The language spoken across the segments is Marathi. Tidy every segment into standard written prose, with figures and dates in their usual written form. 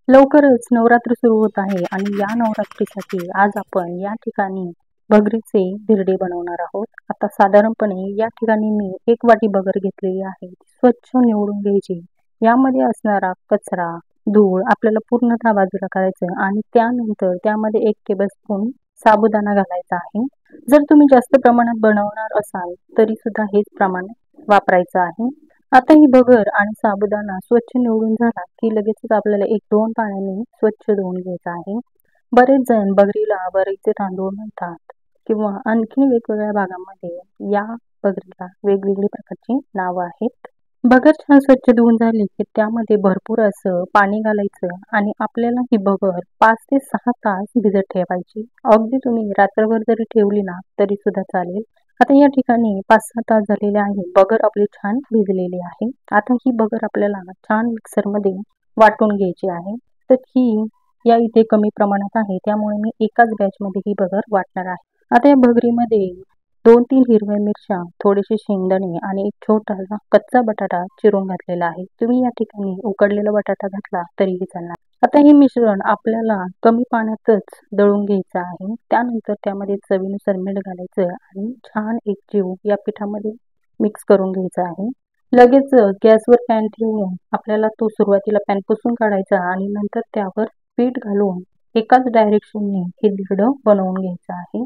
लवकरच नवरात्र सुरू होत आहे आणि या नवरात्रीसाठी आज आपण या ठिकाणी भगरीचे धिरडे बनवणार आहोत. आता साधारणपणे या ठिकाणी मी 1 वाटी भगर घेतलेली आहे. स्वच्छ निवडून घ्यायची. यामध्ये असणारा कचरा, धूळ आपल्याला पूर्णतः बाजूला करायचं आणि त्यानंतर त्यामध्ये 1 टेबलस्पून साबुदाणा घालायचा आहे. जर तुम्ही जास्त प्रमाणात बनवणार असाल तरी सुद्धा हेच प्रमाण वापरायचं आहे. आता ही भगर आणि साबुदाणा स्वच्छ निवडून झाला की लगेचच आपल्याला 1-2 पाण्याने स्वच्छ धुवून घ्यायचं आहे. बरेच जण भगरीला वरईचे तांदूळ म्हणतात किंवा आणखी वेगवेगळ्या भागामध्ये या भगरीला वेगवेगळी प्रकारची नावं आहेत. भगर छान स्वच्छ धुवून झाली की त्यामध्ये भरपूर असं पाणी घालायचं आणि आपल्याला ही भगर 5 ते 6 तास भिजत ठेवायची. अगदी तुम्ही रात्रभर जरी ठेवली ना तरी सुद्धा चालेल. आता या ठिकाणी 5-6 तास झालेले आहे. भगर आपली छान भिजलेली आहे. आता ही भगर आपल्याला छान मिक्सरमध्ये वाटून घ्यायची आहे. तर ही या इथे कमी प्रमाणात आहे त्यामुळे मी एकाच बॅचमध्ये ही भगर वाटणार आहे. आता या भगरीमध्ये 2-3 हिरव्या मिरच्या, थोडेसे शेंगदाणे आणि एक छोटासा कच्चा बटाटा चिरून घातलेला आहे. तुम्ही या ठिकाणी उकडलेला बटाटा घातला तरीही चालणार. आता हे मिश्रण आपल्याला कमी पाण्यातच दळून घ्यायचं आहे. त्यानंतर त्यामध्ये चवीनुसार मीठ घालायचं आणि छान एकजीव या पिठामध्ये मिक्स करून घ्यायचं आहे. लगेच गॅसवर पॅन ठेवून आपल्याला तो सुरुवातीला पॅन पुसून काढायचा आणि नंतर त्यावर पीठ घालून एकाच डायरेक्शनने हे धिरडं बनवून घ्यायचं आहे.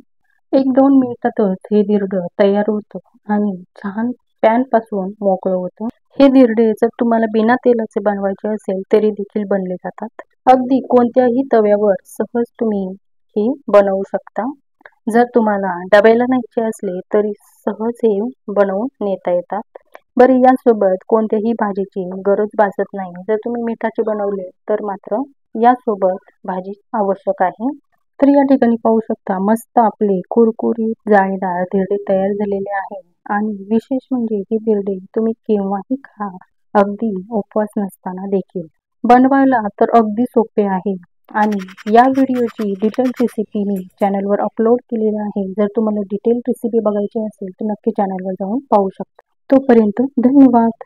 1-2 मिनिटातच हे धिरडं तयार होतं आणि छान पॅनपासून मोकळं होतं. हे धिरडे जर तुम्हाला बिना तेलाचे बनवायचे असेल तरी देखील बनले जातात. अगदी कोणत्याही तव्यावर सहज तुम्ही हे बनवू शकता. जर तुम्हाला डब्याला न्यायचे असले तरी सहज हे बनवून नेता येतात. बरं, यासोबत कोणत्याही भाजीची गरज भासत नाही. जर तुम्ही मिठाचे बनवले तर मात्र यासोबत भाजी आवश्यक आहे. तर या ठिकाणी पाहू शकता मस्त आपले कुरकुरीत जाळीदार धिरडे तयार झालेले आहे आणि विशेष म्हणजे हे धिरडे तुम्ही केव्हाही खा, अगदी उपवास नसताना देखील. बनवायला तर अगदी सोपे आहे आणि या व्हिडिओची डिटेल रेसिपी मी चॅनलवर अपलोड केलेली आहे. जर तुम्हाला डिटेल रेसिपी बघायची असेल तर नक्की चॅनलवर जाऊन पाहू शकता. तोपर्यंत धन्यवाद.